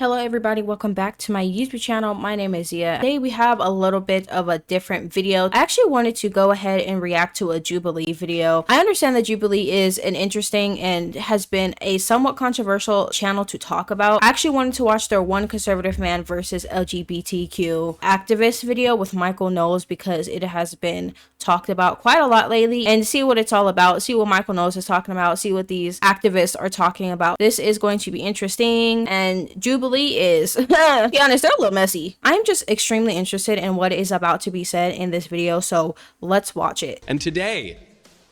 Hello everybody, welcome back to my YouTube channel. My name is Zia. Today we have a little bit of a different video. I actually wanted to go ahead and react to a Jubilee video. I understand that Jubilee is an interesting and has been a somewhat controversial channel to talk about. I actually wanted to watch their One Conservative Man versus LGBTQ activist video with Michael Knowles because it has been talked about quite a lot lately, and see what it's all about, see what Michael Knowles is talking about, see what these activists are talking about. This is going to be interesting, and Jubilee is, to be honest, they're a little messy. I'm just extremely interested in what is about to be said in this video, so let's watch it. And today,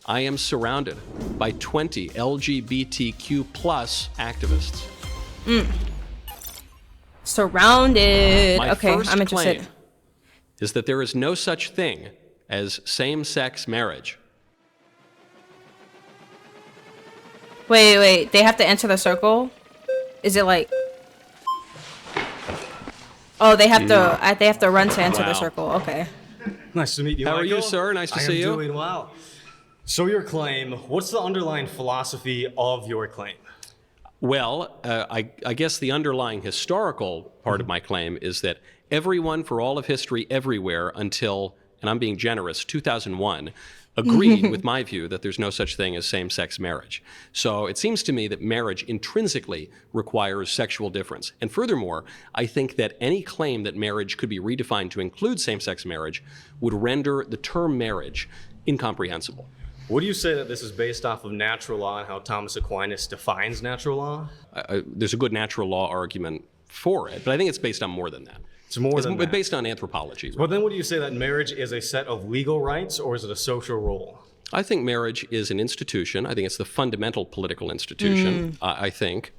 I am surrounded by 20 LGBTQ plus activists. Surrounded. My Okay, first I'm interested. claim is that there is no such thing as same-sex marriage. Wait, they have to enter the circle? Is it like... Oh, they have to run to enter the circle. Okay. Nice to meet you, How are Michael. you, sir? Nice to see you. I am doing well. So your claim, what's the underlying philosophy of your claim? Well, I guess the underlying historical part of my claim is that everyone for all of history everywhere until, and I'm being generous, 2001, agreed with my view that there's no such thing as same-sex marriage. So it seems to me that marriage intrinsically requires sexual difference. And furthermore, I think that any claim that marriage could be redefined to include same-sex marriage would render the term marriage incomprehensible. Would you say that this is based off of natural law and how Thomas Aquinas defines natural law? There's a good natural law argument for it, but I think it's based on more than that. It's more than that. Based on anthropology. But then would you say that marriage is a set of legal rights or is it a social role? I think marriage is an institution. I think it's the fundamental political institution. I think,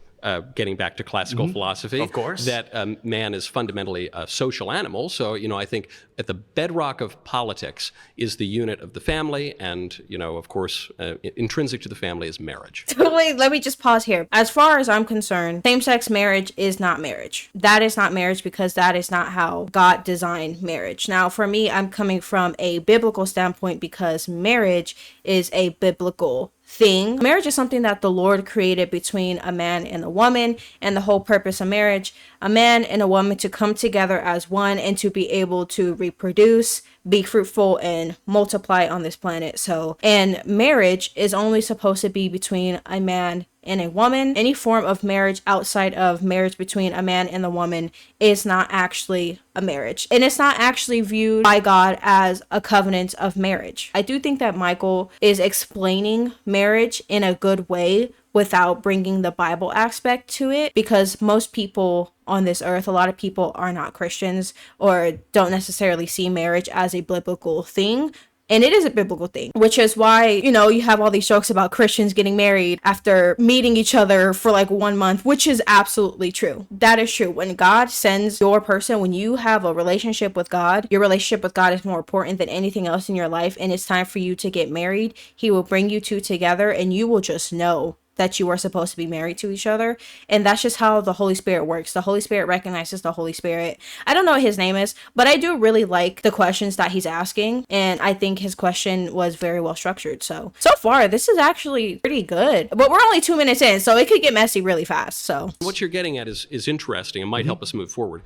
getting back to classical philosophy, of course, that man is fundamentally a social animal. So, I think at the bedrock of politics is the unit of the family. And, of course, intrinsic to the family is marriage. Wait, let me just pause here. As far as I'm concerned, same-sex marriage is not marriage. That is not marriage because that is not how God designed marriage. Now, for me, I'm coming from a biblical standpoint because marriage is a biblical thing. Marriage is something that the Lord created between a man and a woman, and the whole purpose of marriage, a man and a woman to come together as one and to be able to reproduce, be fruitful, and multiply on this planet. And marriage is only supposed to be between a man and a woman. Any form of marriage outside of marriage between a man and a woman is not actually a marriage. And it's not actually viewed by God as a covenant of marriage. I do think that Michael is explaining marriage in a good way without bringing the Bible aspect to it, because most people on this earth, a lot of people are not Christians or don't necessarily see marriage as a biblical thing. And it is a biblical thing, which is why, you have all these jokes about Christians getting married after meeting each other for like 1 month, which is absolutely true. That is true. When God sends your person, when you have a relationship with God, your relationship with God is more important than anything else in your life. And it's time for you to get married. He will bring you two together and you will just know that you are supposed to be married to each other. And that's just how the Holy Spirit works. The Holy Spirit recognizes the Holy Spirit. I don't know what his name is, but I do really like the questions that he's asking. And I think his question was very well structured. So far, this is actually pretty good. But we're only 2 minutes in, so it could get messy really fast. So what you're getting at is interesting and might help us move forward.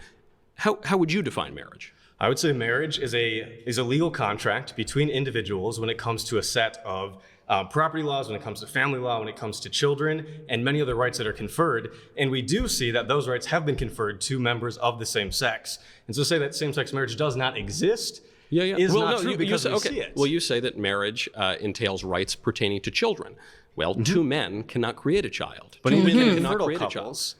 How would you define marriage? I would say marriage is a legal contract between individuals when it comes to a set of property laws, when it comes to family law, when it comes to children, and many other rights that are conferred. And we do see that those rights have been conferred to members of the same sex. And so to say that same-sex marriage does not exist is not true because we see it. Well, you say that marriage entails rights pertaining to children. Well, two men cannot create a child. But even infertile couples,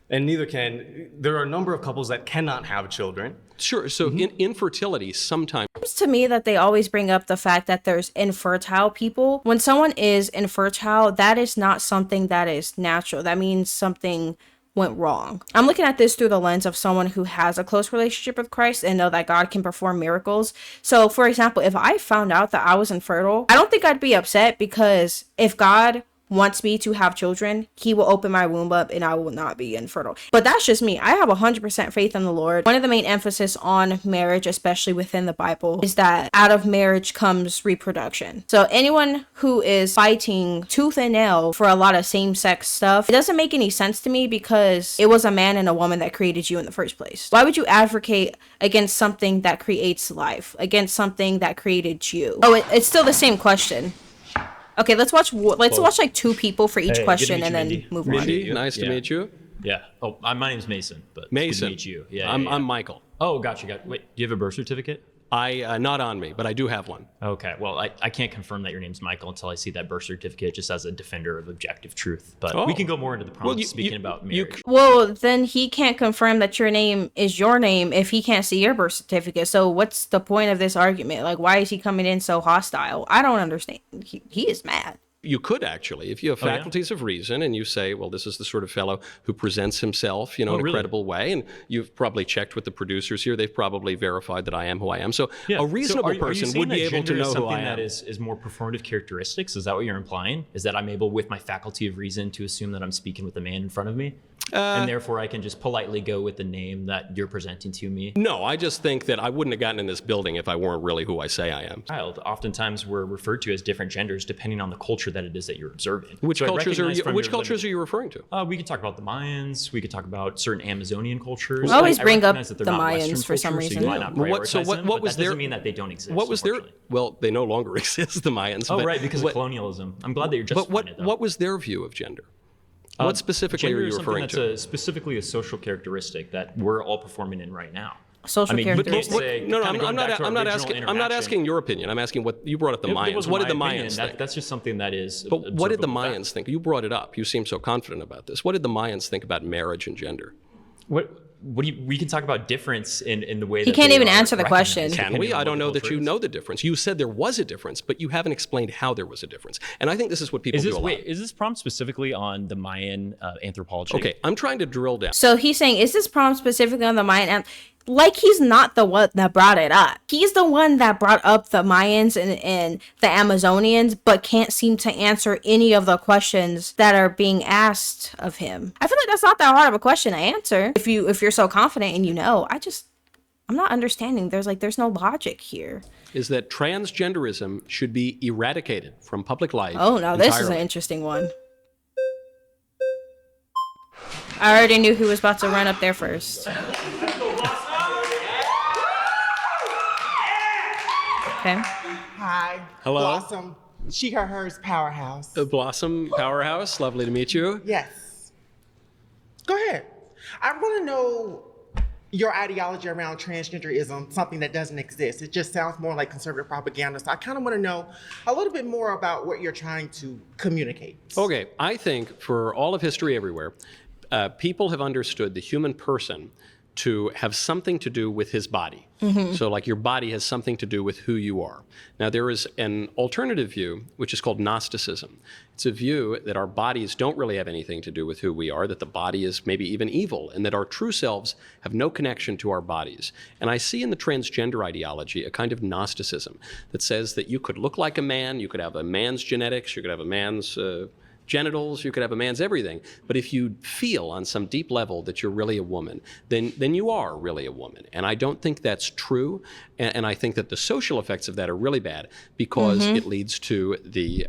and there are a number of couples that cannot have children. Sure. So infertility sometimes. To me, that they always bring up the fact that there's infertile people. When someone is infertile, that is not something that is natural. That means something went wrong. I'm looking at this through the lens of someone who has a close relationship with Christ and know that God can perform miracles. So, for example, if I found out that I was infertile, I don't think I'd be upset, because if God wants me to have children, he will open my womb up and I will not be infertile. But that's just me. I have 100% faith in the Lord. One of the main emphasis on marriage, especially within the Bible, is that out of marriage comes reproduction. So anyone who is fighting tooth and nail for a lot of same-sex stuff, it doesn't make any sense to me, because it was a man and a woman that created you in the first place. Why would you advocate against something that creates life, against something that created you? Oh, it's still the same question. Okay, let's watch like two people for each question and then move on. Mindy, nice to meet you. Yeah. Oh, my name's Mason, but Mason. good to meet you. Yeah, I'm Michael. Oh, gotcha. Wait, do you have a birth certificate? Not on me, but I do have one. Okay. Well, I can't confirm that your name's Michael until I see that birth certificate, just as a defender of objective truth. But we can go more into the prompts about marriage. Well, then he can't confirm that your name is your name if he can't see your birth certificate. So what's the point of this argument? Like, why is he coming in so hostile? I don't understand. He is mad. You could actually, if you have faculties of reason and you say, well, this is the sort of fellow who presents himself, in a credible way, and you've probably checked with the producers here, they've probably verified that I am who I am. So a reasonable person would be able to know who I am. That is more performative characteristics? Is that what you're implying? Is that I'm able, with my faculty of reason, to assume that I'm speaking with the man in front of me? And therefore I can just politely go with the name that you're presenting to me? No, I just think that I wouldn't have gotten in this building if I weren't really who I say I am. Oftentimes we're referred to as different genders depending on the culture that it is that you're observing. Which cultures are you referring to? We could talk about the Mayans. We could talk about certain Amazonian cultures. I always bring up the Mayans for some reason. So you might not prioritize them, but that doesn't mean that they don't exist. What was their? Well, they no longer exist, the Mayans. Oh, right, because of colonialism. I'm glad that you're justifying it, though. What was their view of gender? What specifically are you referring to? That's specifically a social characteristic that we're all performing in right now. Social characteristic. I'm not asking your opinion. I'm asking what you brought up the Mayans. What did the Mayans think? That's just something that is. But what did the Mayans think? You brought it up. You seem so confident about this. What did the Mayans think about marriage and gender? We can talk about difference in the way he can't even answer the question. Can we? I don't know that you know the difference. You said there was a difference, but you haven't explained how there was a difference. And I think this is what people do a lot. Is this prompt specifically on the Mayan anthropology? Okay, I'm trying to drill down. So he's saying, is this prompt specifically on the Mayan? Like, he's not the one that brought it up. He's the one that brought up the Mayans and the Amazonians, but can't seem to answer any of the questions that are being asked of him. I feel like that's not that hard of a question to answer if you're so confident and I'm not understanding. There's no logic here. Is that transgenderism should be eradicated from public life. Oh, no, this is an interesting one. I already knew who was about to run up there first. Okay. Hi. Hello. Blossom. She, her, hers powerhouse. Blossom Powerhouse. Lovely to meet you. Yes. Go ahead. I want to know your ideology around transgenderism, something that doesn't exist. It just sounds more like conservative propaganda. So I kind of want to know a little bit more about what you're trying to communicate. Okay. I think for all of history everywhere, people have understood the human person to have something to do with his body. Mm-hmm. So like your body has something to do with who you are. Now there is an alternative view, which is called Gnosticism. It's a view that our bodies don't really have anything to do with who we are, that the body is maybe even evil, and that our true selves have no connection to our bodies. And I see in the transgender ideology a kind of Gnosticism that says that you could look like a man, you could have a man's genetics, you could have a man's genitals, you could have a man's everything, but if you feel on some deep level that you're really a woman, then you are really a woman. And I don't think that's true, and I think that the social effects of that are really bad because it leads to the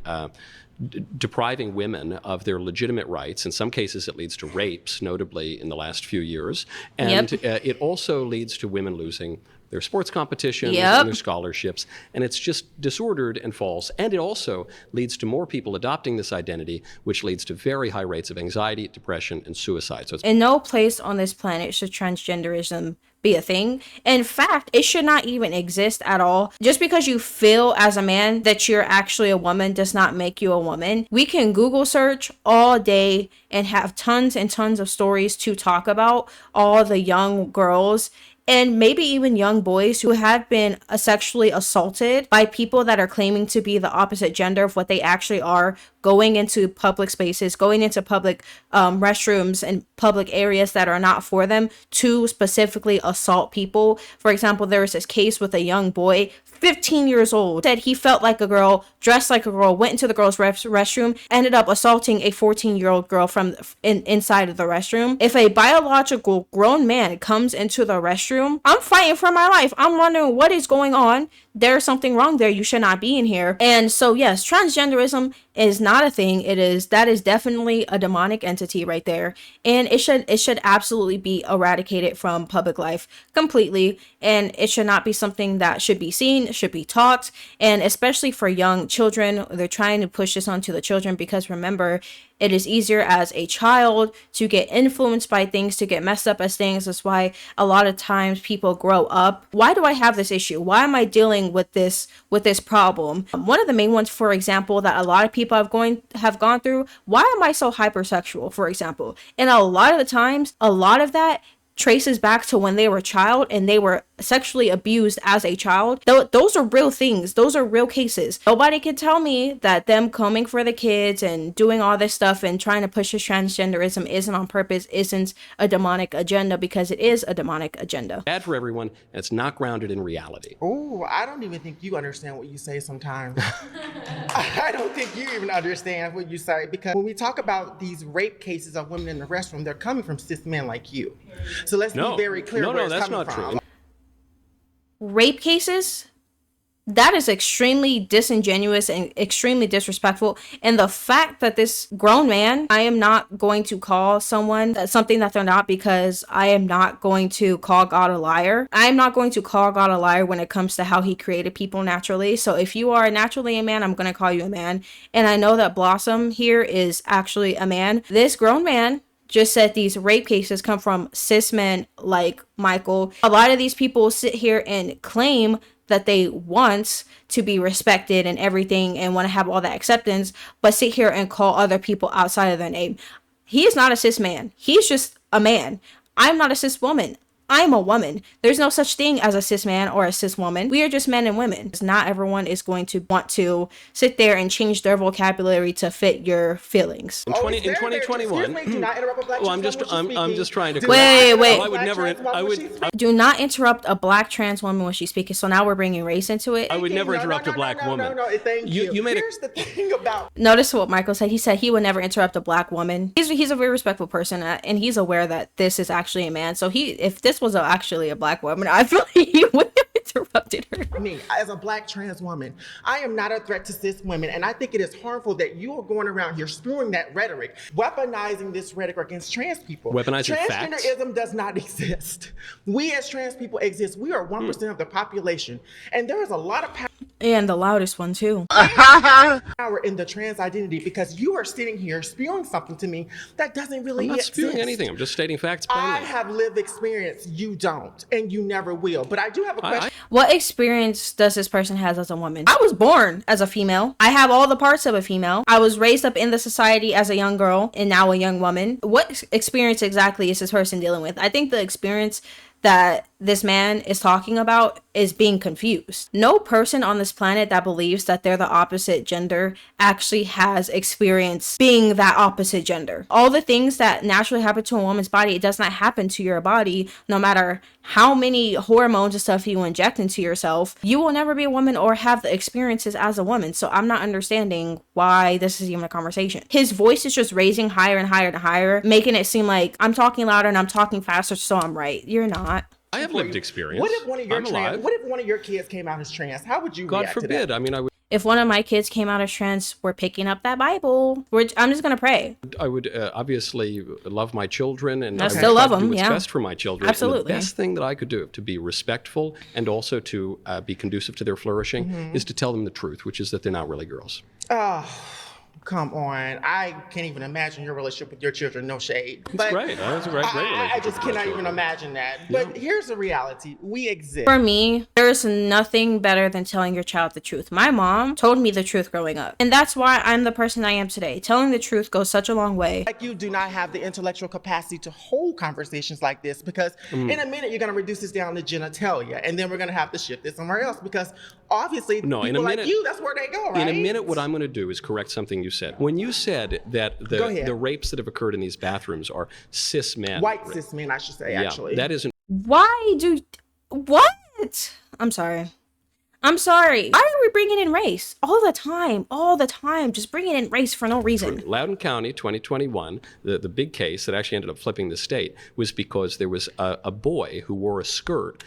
depriving women of their legitimate rights. In some cases, it leads to rapes, notably in the last few years. And it also leads to women losing their sports competitions and their scholarships. And it's just disordered and false. And it also leads to more people adopting this identity, which leads to very high rates of anxiety, depression, and suicide. So it's in no place on this planet should transgenderism be a thing. In fact, it should not even exist at all. Just because you feel as a man that you're actually a woman does not make you a woman. We can Google search all day and have tons and tons of stories to talk about all the young girls and maybe even young boys who have been sexually assaulted by people that are claiming to be the opposite gender of what they actually are, going into public spaces, going into public restrooms and public areas that are not for them to specifically assault people. For example, there was this case with a young boy, 15 years old, said he felt like a girl, dressed like a girl, went into the girl's restroom, ended up assaulting a 14-year-old girl from inside of the restroom. If a biological grown man comes into the restroom, I'm fighting for my life. I'm wondering what is going on. There's something wrong there. You should not be in here. And so yes, transgenderism is not a thing. That is definitely a demonic entity right there, and it should absolutely be eradicated from public life completely, and it should not be something that should be seen. It should be taught, and especially for young children, they're trying to push this onto the children because remember, it is easier as a child to get influenced by things, to get messed up as things. That's why a lot of times people grow up. Why do I have this issue? Why am I dealing with this problem? One of the main ones, for example, that a lot of people have gone through, why am I so hypersexual, for example? And a lot of the times, a lot of that traces back to when they were a child and they were sexually abused as a child. Those are real things. Those are real cases. Nobody can tell me that them coming for the kids and doing all this stuff and trying to push this transgenderism isn't on purpose, isn't a demonic agenda, because it is a demonic agenda. Bad for everyone, and it's not grounded in reality. Oh, I don't even think you understand what you say sometimes. I don't think you even understand what you say, because when we talk about these rape cases of women in the restroom, they're coming from cis men like you. So let's be very clear where it's that's coming not from. true. Rape cases, that is extremely disingenuous and extremely disrespectful. And the fact that this grown man, I am not going to call someone something that they're not, because I am not going to call God a liar. I'm not going to call God a liar when it comes to how he created people naturally. So if you are naturally a man, I'm going to call you a man. And I know that Blossom here is actually a man. This grown man just said these rape cases come from cis men like Michael. A lot of these people sit here and claim that they want to be respected and everything and want to have all that acceptance, but sit here and call other people outside of their name. He is not a cis man. He's just a man. I'm not a cis woman. I'm a woman. There's no such thing as a cis man or a cis woman. We are just men and women. Not everyone is going to want to sit there and change their vocabulary to fit your feelings. In 2021. Excuse me, do not interrupt a black Well, I'm trans woman just speaking. trying to. Wait. Well, I would never. Do not interrupt a black trans woman when she's speaking. So now we're bringing race into it. I would never interrupt a black woman. No, thank you. You made Here's the thing about... Notice what Michael said. He said he would never interrupt a black woman. He's a very respectful person, and he's aware that this is actually a man. So if this was actually a black woman, I feel like he would have interrupted her. Me, as a black trans woman, I am not a threat to cis women, and I think it is harmful that you are going around here spewing that rhetoric, weaponizing this rhetoric against trans people. Weaponizing facts? Transgenderism does not exist. We as trans people exist. We are 1% of the population, and there is a lot of power. And the loudest one too. Power in the trans identity, because you are sitting here spewing something to me that doesn't really I'm not exist. spewing anything. I'm just stating facts plainly. I have lived experience. You don't, and you never will. But I do have a question. What experience does this person has as a woman? I was born as a female. I have all the parts of a female. I was raised up in the society as a young girl and now a young woman. What experience exactly is this person dealing with? I think the experience that this man is talking about is being confused. No person on this planet that believes that they're the opposite gender actually has experience being that opposite gender. All the things that naturally happen to a woman's body, it does not happen to your body. No matter how many hormones and stuff you inject into yourself, you will never be a woman or have the experiences as a woman. So I'm not understanding why this is even a conversation. His voice is just raising higher and higher and higher, making it seem like I'm talking louder and I'm talking faster, so I'm right. You're not. I have lived experience. What if one of your kids came out as trans? How would you God react forbid. to that? I mean, I would. If one of my kids came out as trans, we're picking up that Bible. I'm just gonna pray. I would obviously love my children, and I still love them. Do what's Yeah, best for my children. Absolutely. And the best thing that I could do to be respectful and also to be conducive to their flourishing is to tell them the truth, which is that they're not really girls. Come on. I can't even imagine your relationship with your children. No shade. But Great. That's a great relationship. I just cannot even imagine that. But here's the reality. We exist. For me, there's nothing better than telling your child the truth. My mom told me the truth growing up. And that's why I'm the person I am today. Telling the truth goes such a long way. Like, you do not have the intellectual capacity to hold conversations like this, because in a minute you're going to reduce this down to genitalia, and then we're going to have to shift it somewhere else, because obviously No, people like you, that's where they go, right? In a minute, what I'm going to do is correct something you said. When you said that the rapes that have occurred in these bathrooms are cis men. White cis men, I should say, actually. That isn't What? I'm sorry. Why are we bringing in race all the time, just bringing in race for no reason? Loudoun County, 2021, the big case that actually ended up flipping the state was because there was a boy who wore a skirt.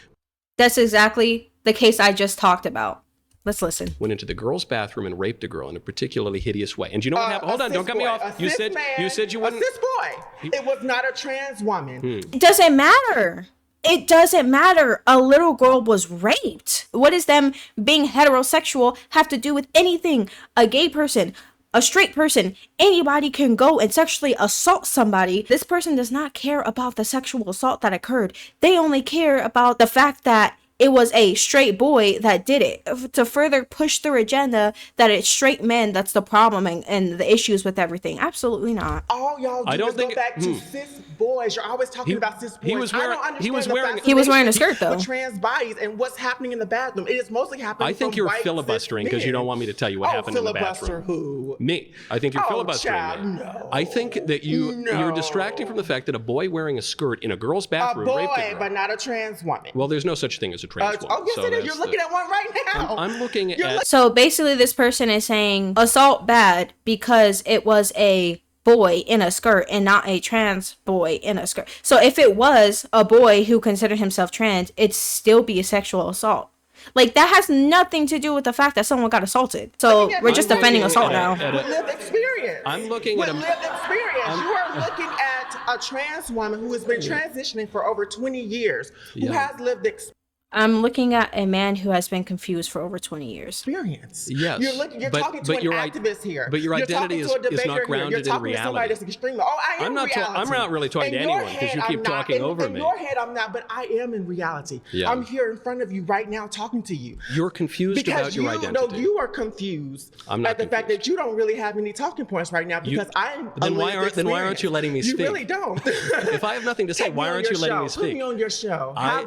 That's exactly the case I just talked about. Let's listen. Went into the girl's bathroom and raped a girl in a particularly hideous way. And you know what happened? Hold on, don't cut me off. You said you wouldn't. A cis boy. It was not a trans woman. It doesn't matter. It doesn't matter. A little girl was raped. What does them being heterosexual have to do with anything? A gay person, a straight person, anybody can go and sexually assault somebody. This person does not care about the sexual assault that occurred. They only care about the fact that it was a straight boy that did it, to further push their agenda that it's straight men that's the problem and the issues with everything. Absolutely not. All y'all do is go back to cis boys. You're always talking about cis boys. He was wearing a skirt, though. With trans bodies and what's happening in the bathroom. It is mostly happening. I think from you're white filibustering because you don't want me to tell you what happened in the bathroom. Filibuster who? Me. I think you're filibustering child, me. no. I think that you're distracting from the fact that a boy wearing a skirt in a girl's bathroom raped a boy, girl. but not a trans woman. Well, there's no such thing as a trans woman. Oh, yes, it is. You're looking at one right now. I'm looking at. So basically, this person is saying assault bad because it was a boy in a skirt and not a trans boy in a skirt. So if it was a boy who considered himself trans, it'd still be a sexual assault. Like, that has nothing to do with the fact that someone got assaulted. So we're just defending assault now. With lived experience. I'm looking with at lived experience. You are looking at a trans woman who has been transitioning for over 20 years, who has lived experience. I'm looking at a man who has been confused for over 20 years. Yes. You're talking to an activist here. But your identity is not grounded in reality. To somebody that's extreme. Oh, I am I'm not really talking to anyone because you keep talking over me. In your head, I'm not, but I am in reality. Yeah. I'm here in front of you right now talking to you. You're confused about your identity. No, you are confused at the fact that you don't really have any talking points right now because I'm Then why aren't you letting me speak? You really don't. If I have nothing to say, why aren't you letting me speak? Put me on your show. How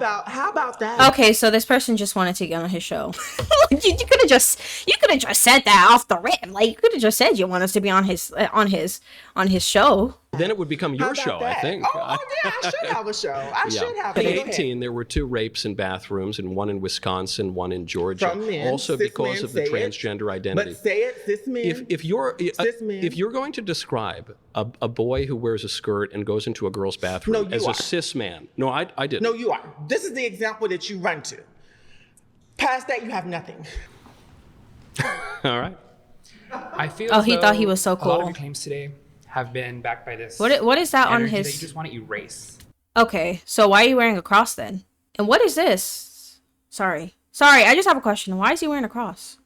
about that? Okay, so this person just wanted to get on his show. you could have just said that off the rip. Like, you could have just said you want us to be on his show. Then it would become your show, I think. Oh, yeah, I should have a show. I should have In it. 2018, there were 2 rapes in bathrooms, and one in Wisconsin, one in Georgia. From men, also cis because men, of the transgender identity. But say it, cis men. If you're going to describe a boy who wears a skirt and goes into a girl's bathroom as a cis man, no, I didn't. No, you are. This is the example that you run to. Past that, you have nothing. All right. I feel. Oh, he thought he was so A lot of cool. your claims today have been backed by this. What is that on energy his? That you just want to erase. Okay, so why are you wearing a cross then? And what is this? Sorry, I just have a question. Why is he wearing a cross?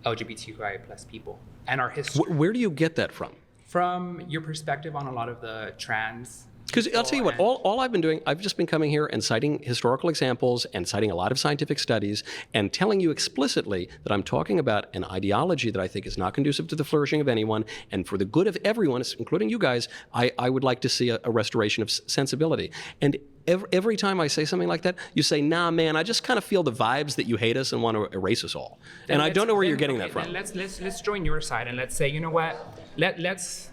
LGBTQI plus people and our history. Where do you get that from? From your perspective on a lot of the trans. Because I'll tell you what, all I've been doing, I've just been coming here and citing historical examples and citing a lot of scientific studies and telling you explicitly that I'm talking about an ideology that I think is not conducive to the flourishing of anyone, and for the good of everyone, including you guys, I would like to see a restoration of sensibility. And every time I say something like that, you say, nah, man, I just kind of feel the vibes that you hate us and want to erase us all. And I don't know where you're getting that from. Let's join your side and let's say, you know what, let's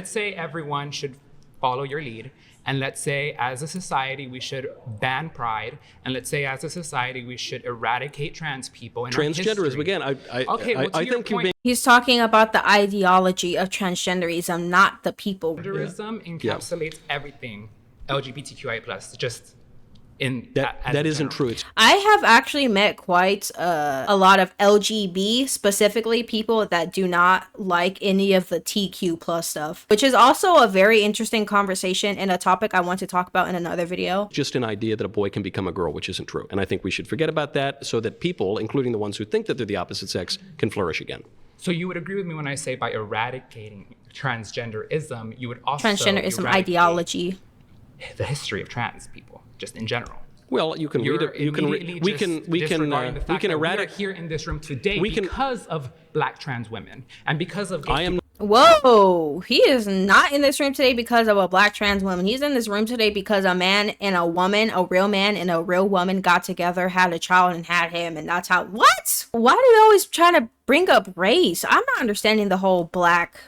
say everyone should follow your lead. And let's say as a society, we should ban pride. And let's say as a society, we should eradicate trans people. Transgenderism, again, I think you're being... He's talking about the ideology of transgenderism, not the people. Transgenderism encapsulates everything LGBTQI plus, just in that isn't true. I have actually met quite a lot of LGB, specifically people that do not like any of the TQ plus stuff, which is also a very interesting conversation and a topic I want to talk about in another video. Just an idea that a boy can become a girl, which isn't true. And I think we should forget about that so that people, including the ones who think that they're the opposite sex, can flourish again. So you would agree with me when I say by eradicating transgenderism, you would also Transgenderism eradicate ideology. the history of trans people, just in general. Well, you can read it. You can. We can We are eradicate. here in this room today because of Black trans women and because of gay I am. Whoa, he is not in this room today because of a Black trans woman. He's in this room today because a man and a woman, a real man and a real woman got together, had a child and had him. And that's how, what? Why do you always try to bring up race? I'm not understanding the whole Black,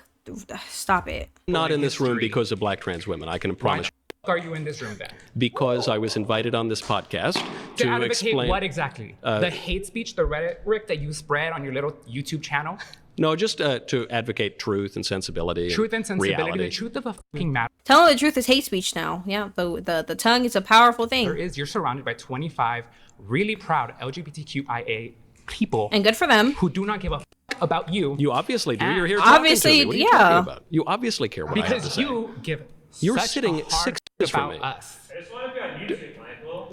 stop it. Not in this room history. because of Black trans women. I can promise. Are you in this room then? Because I was invited on this podcast To to advocate explain. what exactly? The hate speech, the rhetoric that you spread on your little YouTube channel? No, just to advocate truth and sensibility. Truth and sensibility, reality. the truth of a fucking matter Telling the truth is hate speech now. Yeah, the tongue is a powerful thing. is you're surrounded by 25 really proud LGBTQIA people And good for them. who do not give a about you. You obviously do. And You're here obviously, talking to me. What are you yeah. talking about? You obviously care what I have to because say. you give You're such sitting a hard 6 inches from about me. us. I just want to be on YouTube, Michael.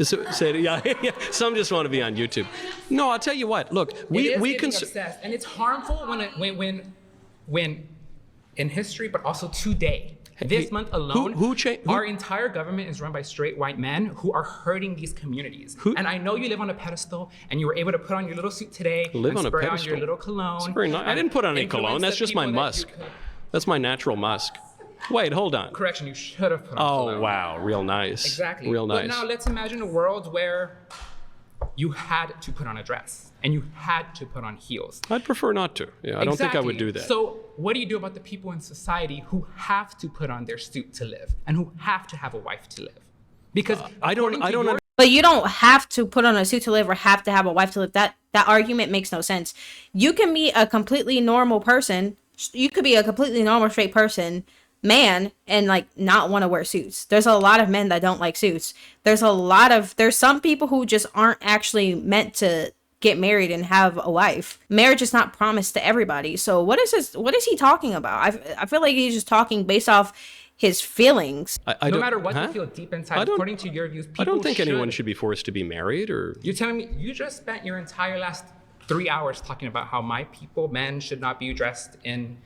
Yeah. Some just want to be on YouTube. No, I'll tell you what. Look, It we is we getting can. obsessed, and it's harmful when in history, but also today. This month alone, who our entire government is run by straight white men who are hurting these communities. And I know you live on a pedestal, and you were able to put on your little suit today Live and on a spray on pedestal. your little cologne. It's very nice. I and didn't put on any influence cologne. That's the just my people that you musk. could- That's my natural musk. Wait, hold on. Correction, you should have put on Oh, cologne. wow. Real nice. Exactly. Real nice. But now let's imagine a world where you had to put on a dress and you had to put on heels. I'd prefer not to. Yeah, I don't think I would do that. So what do you do about the people in society who have to put on their suit to live and who have to have a wife to live? Because I don't. according to your But you don't have to put on a suit to live or have to have a wife to live. That argument makes no sense. You can be a completely normal person. You could be a completely normal straight person, man, and like not want to wear suits. There's a lot of men that don't like suits. There's some people who just aren't actually meant to get married and have a wife. Marriage is not promised to everybody. So what is he talking about? I feel like he's just talking based off his feelings. I no don't- matter what huh? you feel deep I inside, don't- according to your views, people I don't think anyone should be forced to be married or. You're telling me you just spent your entire last 3 hours talking about how my people, men, should not be dressed in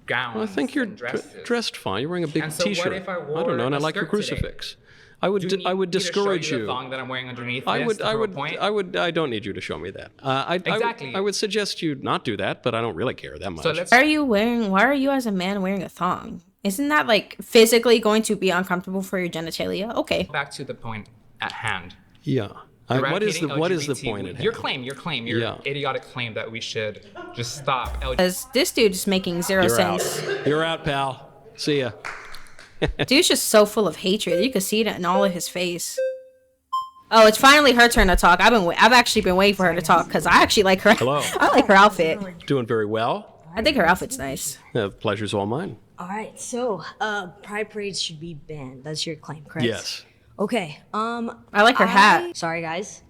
gowns. I think you're and dresses. dressed fine. You're wearing a big And so what T-shirt. if I wore don't know, and I a like your skirt today? crucifix. I would. Do you I would need me to show discourage you. you. The thong that I'm wearing underneath I this would. to I prove a would. point? I would. I don't need you to show me that. Exactly. I would suggest you not do that, but I don't really care that much. So let's Why are you as a man wearing a thong? Isn't that like physically going to be uncomfortable for your genitalia? Okay. back to the point at hand. yeah. What is the Eradicating point at Your hand? claim, Yeah. idiotic claim that we should just stop LGBT. Because this dude is making zero You're out. sense. You're out, pal. See ya. Dude's just so full of hatred. You can see it in all of his face. Oh, it's finally her turn to talk. I've actually been waiting for her to talk because I actually like her. Hello. I like her outfit. Doing very well. I think her outfit's nice. Pleasure's all mine. All right, so pride parades should be banned. That's your claim, correct? Yes. Okay. I like her hat. Sorry, guys.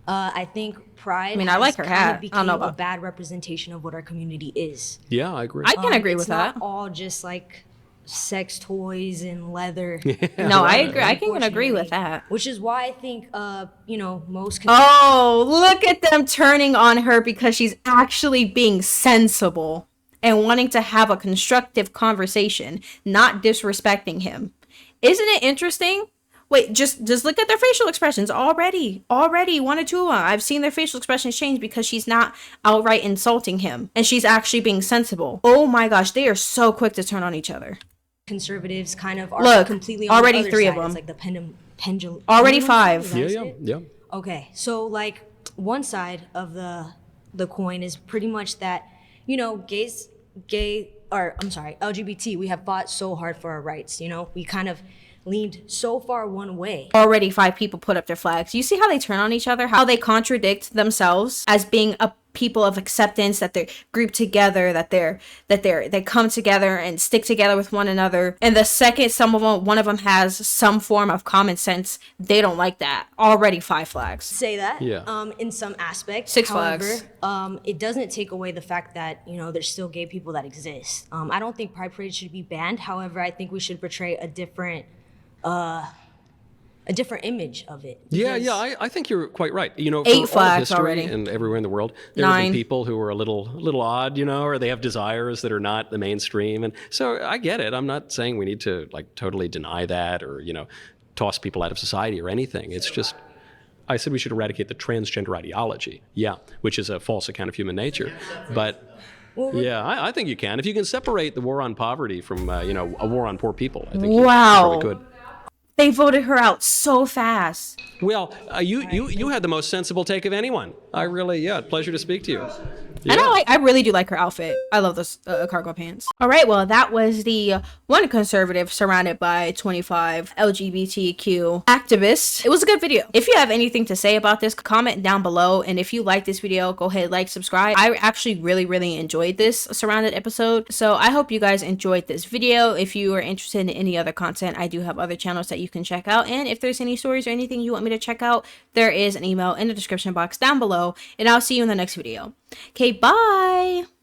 I think pride. I mean, I like her has kind hat. of I became don't know a about- bad representation of what our community is. Yeah, I agree. I can agree it's with not that. all just like sex toys and leather. No, I agree. I can agree with unfortunately. that. Which is why I think, most. Oh, look at them turning on her because she's actually being sensible and wanting to have a constructive conversation, not disrespecting him. Isn't it interesting? Wait, just look at their facial expressions already. Already, one or two of them. I've seen their facial expressions change because she's not outright insulting him and she's actually being sensible. Oh my gosh, they are so quick to turn on each other. Conservatives kind of are Look, completely on already the other 3 of side. It's them. like the pendulum. Already pendulum, 5. is that Yeah, what yeah, it? yeah. Okay, so like one side of the coin is pretty much that, LGBT, we have fought so hard for our rights, we kind of leaned so far one way. Already 5 people put up their flags. You see how they turn on each other? How they contradict themselves as being a people of acceptance, that they're grouped together, that they come together and stick together with one another. And the second one of them has some form of common sense, they don't like that. Already 5 flags. Say that, Yeah. in some aspects. 6 However, flags. it doesn't take away the fact that, there's still gay people that exist. I don't think pride parades should be banned. However, I think we should portray a different a different image of it. Yeah, Because- yeah, I think you're quite right. You know, 8 for all of flags history already. and everywhere in the world, there have 9. been people who are a little odd, you know, or they have desires that are not the mainstream. And so I get it. I'm not saying we need to like totally deny that or, you know, toss people out of society or anything. It's just, I said we should eradicate the transgender ideology. Yeah, which is a false account of human nature. But yeah, I think you can. If you can separate the war on poverty from, you know, a war on poor people, I think Wow. you probably could. They voted her out so fast. Well, you had the most sensible take of anyone. I really, yeah, pleasure to speak to you. Yeah. And I really do like her outfit. I love those cargo pants. All right, well, that was the one conservative surrounded by 25 LGBTQ activists. It was a good video. If you have anything to say about this, comment down below. And if you like this video, go ahead, like, subscribe. I actually really enjoyed this surrounded episode. So I hope you guys enjoyed this video. If you are interested in any other content, I do have other channels that you can check out. And if there's any stories or anything you want me to check out, there is an email in the description box down below. And I'll see you in the next video. Okay, bye.